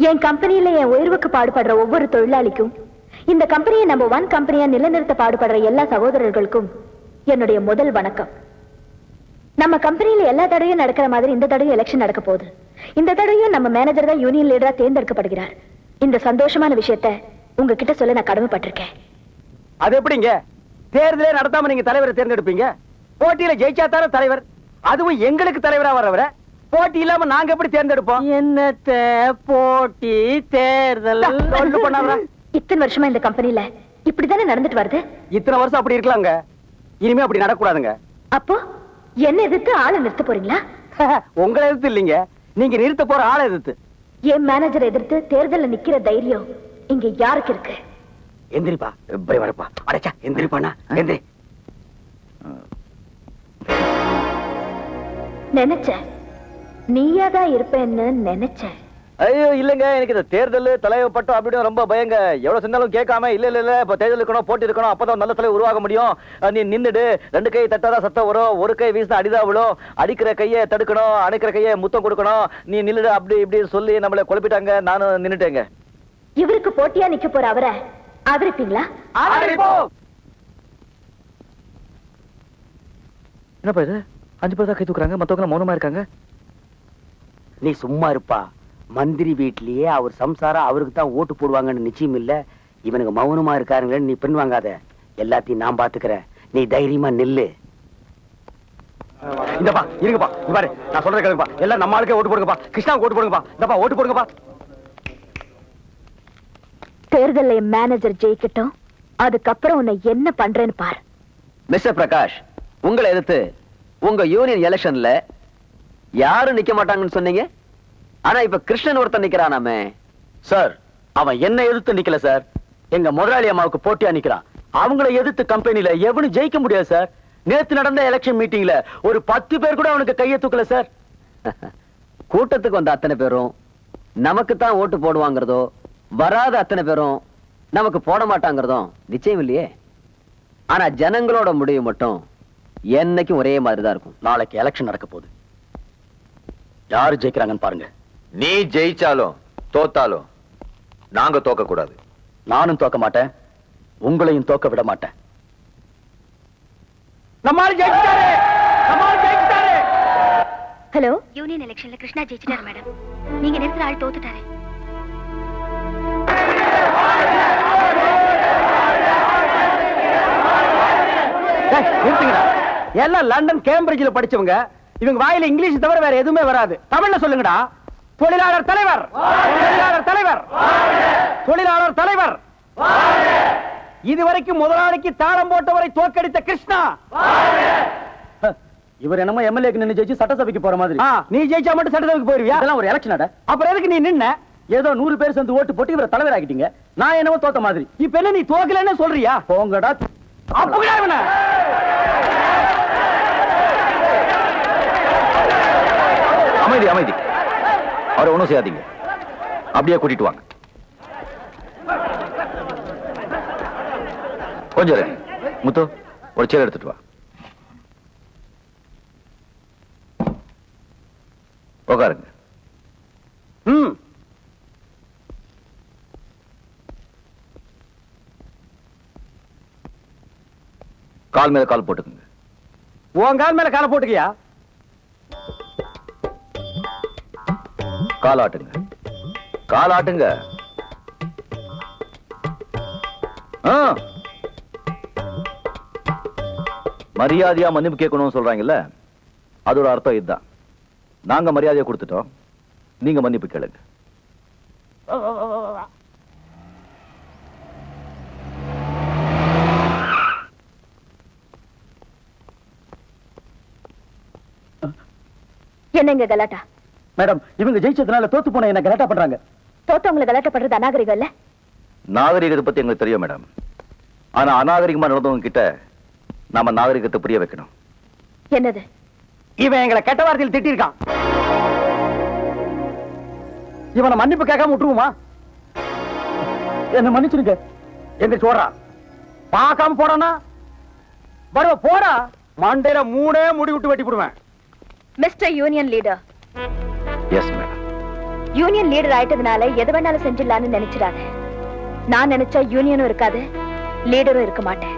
என் கம்பெனியில என் உயர்வுக்கு பாடுபடுற ஒவ்வொரு தொழிலாளிக்கும், இந்த கம்பெனியை நம்பர் 1 கம்பெனியா நிலைநிறுத்த பாடுபடுற எல்லா சகோதரர்களுக்கும் என்னுடைய முதல் வணக்கம். நம்ம கம்பெனியில எல்லா தடவையும் நடக்கிற மாதிரி இந்த தடவை எலெக்ஷன் நடக்க போகுது. இந்த தடவையும் நம்ம மேனேஜர் தான் யூனியன் லீடரா தேர்ந்தெடுக்கப்படுகிறார். இந்த சந்தோஷமான விஷயத்தை உங்ககிட்ட சொல்ல நான் கடமைப்பட்டிருக்கேன். அது எப்படிங்க தேர்தலே நடத்தாம நீங்க தலைவரை தேர்ந்தெடுப்பீங்க? போட்டியில ஜெயிச்சாதான தலைவர், அதுவும் எங்களுக்கு தலைவரா வரவர போட்டி இல்லாம நாங்க எப்படி தேர்ந்தெடுப்போம்? என்னத்த போட்டி தேர்தல் இத்தனை வருஷமா இந்த கம்பெனில இப்படித்தானே நடந்துட்டு வருது. இத்தனை வருஷம் அப்படி இருக்கலாங்க, இனிமே அப்படி நடக்கூடாதுங்க. அப்போ என்ன எதிர்த்து ஆளை நிறுத்த போறீங்களா? உங்களை எதிர்த்து இல்லைங்க, நீங்க நிறுத்த போற ஆளை எதிர்த்து. என் மேனேஜர் எதிர்த்து தேர்தலில் நிக்கிற தைரியம் இங்க யாருக்கு இருக்கு? எந்திரிப்பா, வரப்பா, அடைச்சா எந்திரிப்பானா, எந்திரி. நினைச்சேன் நீயாதான் இருப்பேன்னு நினைச்சேன். ஐயோ இல்லங்க, எனக்கு இந்த தேர்தல் தலைவர் பட்டம் அப்படின்னு ரொம்ப பயங்க. எவ்வளவு சொன்னாலும் கேட்காம இல்ல இப்ப தேர்தல் இருக்கணும், போட்டி இருக்கணும், அப்பதான் நல்ல தலைவர் உருவாக முடியும். நீ நின்னுடு, 2 கை தட்டாதான் சத்தம் வரும், ஒரு கை வீசினா அடிதான் விழும், அடிக்கிற கையை தடுக்கணும், அணைக்கிற கையை முத்தம் கொடுக்கணும், நீ நின்னுடு அப்படி இப்படி சொல்லி நம்மளை குழப்பிட்டாங்க. நானும் நின்னுட்டேங்க. இவருக்கு போட்டியா நிக்க போற அவரை ஆதரிப்பீங்களா? என்னப்பா இது, 5 பேர் தான் கை தூக்குறாங்க, மத்தவங்க மௌனமா இருக்காங்க. நீ சும்மா இருப்பா. மந்திரி வீட்லயே அவர் சம்சாரம் அவருக்கு தான் ஓட்டு போடுவாங்கன்னு நிச்சயம் இல்ல. இவனுக்கு மௌனமா இருக்காருங்களேன்னு நீ பெண் வாங்காத, எல்லாத்தையும் நான் பாத்துக்கிறேன். நீ தைரியமா நில்லு. இந்தப்பா இருங்கப்பா, பாரு நான் சொல்றேன் கேளுங்கப்பா. எல்லாம் நம்ம ஆளுக்கே ஓட்டு போடுங்கப்பா, கிருஷ்ணாவுக்கு ஓட்டு போடுங்கப்பா. இந்தப்பா ஓட்டு போடுங்கப்பா. தேர்தலில் மேனேஜர் ஜெயிக்கட்டும், அதுக்கப்புறம் உன்னை என்ன பண்றேன்னு பாரு. மிஸ்டர் பிரகாஷ், உங்களை எதிர்த்து உங்க யூனியன் எலெக்ஷன்ல யாரும் நிக்க மாட்டாங்கன்னு சொன்னீங்க. ஆனா இப்ப கிருஷ்ணன் ஒருத்தன் நிக்கிறானாமே. சார், அவன் என்ன எதிர்த்து நிக்கல சார், எங்க முதலாளி அம்மாவுக்கு போட்டியா நிக்கிறான். அவங்கள எதிர்த்து கம்பெனில எவனும் ஜெயிக்க முடியாது சார். நேத்து நடந்த எலெக்ஷன் மீட்டிங்ல ஒரு 10 பேர் கூட அவனுக்கு கையை தூக்கல சார். கூட்டத்துக்கு வந்த அத்தனை பேரும் நமக்கு தான் ஓட்டு போடுவாங்கிறதோ, வராத அத்தனை பேரும் நமக்கு போட மாட்டாங்கிறதும் நிச்சயம் இல்லையே. ஆனா ஜனங்களோட முடிவு மட்டும் என்னைக்கும் ஒரே மாதிரி தான் இருக்கும். நாளைக்கு எலெக்ஷன் நடக்க போகுது, யாரு ஜெயிக்கிறாங்கன்னு பாருங்க. நீ ஜெயிச்சாலும் தோத்தாலும் நாங்க தோக்க கூடாது. நானும் தோக்க மாட்டேன், உங்களையும் தோக்க விட மாட்டேன். ஹலோ, யூனியன் எலெக்ஷன்ல கிருஷ்ணா ஜெயிச்சிட்டாரு மேடம். நீங்க நிறுத்துற ஆள் தோத்துட்டாரு. எல்லாம் லண்டன் கேம்பிரிட்ஜ்ல படிச்சவங்க. இவங்க வாயில இங்கிலீஷ் தவிர வேற எதுவுமே வராது. தமிழ்ல சொல்லுங்கடா. தொழிலாளர் தலைவர், தொழிலாளர் தலைவர், தொழிலாளர் தலைவர். இதுவரைக்கும் முதலாளிக்கு தாளம் போட்டவரை தோற்கடித்த கிருஷ்ணா. இவர் என்னமோ எம்எல்ஏக்கு நின்னு ஜெயிச்சு சட்டசபைக்கு போற மாதிரி. நீ ஜெயிச்சா மட்டும் சட்டசபைக்கு போயிருவியா? அதெல்லாம் ஒரு எலெக்ஷன். அப்புறம் எதுக்கு நீ நின்ன? ஏதோ 100 பேர் சேர்ந்து ஓட்டு போட்டு இவரை தலைவர் ஆக்கிட்டீங்க. நான் என்னமோ தோத்த மாதிரி. இப்ப என்ன நீ தோக்கலன்னு சொல்றியா? போங்கடா. அமைதி அமைதி, அவரை ஒண்ணும் செய்யாதீங்க, அப்படியே கூட்டிட்டு வாங்க. கொஞ்சம் ரெடி. முத்து, ஒரு சேர் எடுத்துட்டு வா. உட்காருங்க. கால் மேல கால் போட்டுக்குங்க. உன் கால் மேல கால போட்டுக்கியா? கால் ஆட்டுங்க, கால் ஆட்டுங்க. மரியாதையா மன்னிப்பு கேட்கணும்னு சொல்றாங்கல்ல, அதோட அர்த்தம் இதுதான். நாங்க மரியாதையை கொடுத்துட்டோம், நீங்க மன்னிப்பு கேளுங்க. என்னங்க கலாட்டா? மேடம், இவங்க ஜெயிச்சதுனால தோத்து போன என்ன கலாட்டா பண்றாங்க. தோத்தவங்களை கலாட்டா பண்றது அநாகரிகம் இல்ல? நாகரிகத்தை பத்தி எங்களுக்கு தெரியும் மேடம். ஆனா அநாகரிகமா நடந்தவங்க கிட்ட நாம நாகரிகத்தை புரிய வைக்கணும். என்னது? இவன் எங்களை கெட்ட வார்த்தையில் திட்டிருக்கான். இவனை மன்னிப்பு கேட்காம விட்டுருவோமா? என்ன மன்னிச்சிருங்க. எங்க சோறா பார்க்காம போறானா? வருவ போடா, மண்டையில 3 முடி விட்டு வெட்டி போடுவேன். Mister union leader, yes madam. Union leader ஆயிட்டதுனால எது வேணாலும் செஞ்சிடலான்னு நினைச்சிடாத. நான் நினைச்சா யூனியனும் இருக்காது, லீடரும் இருக்க மாட்டேன்.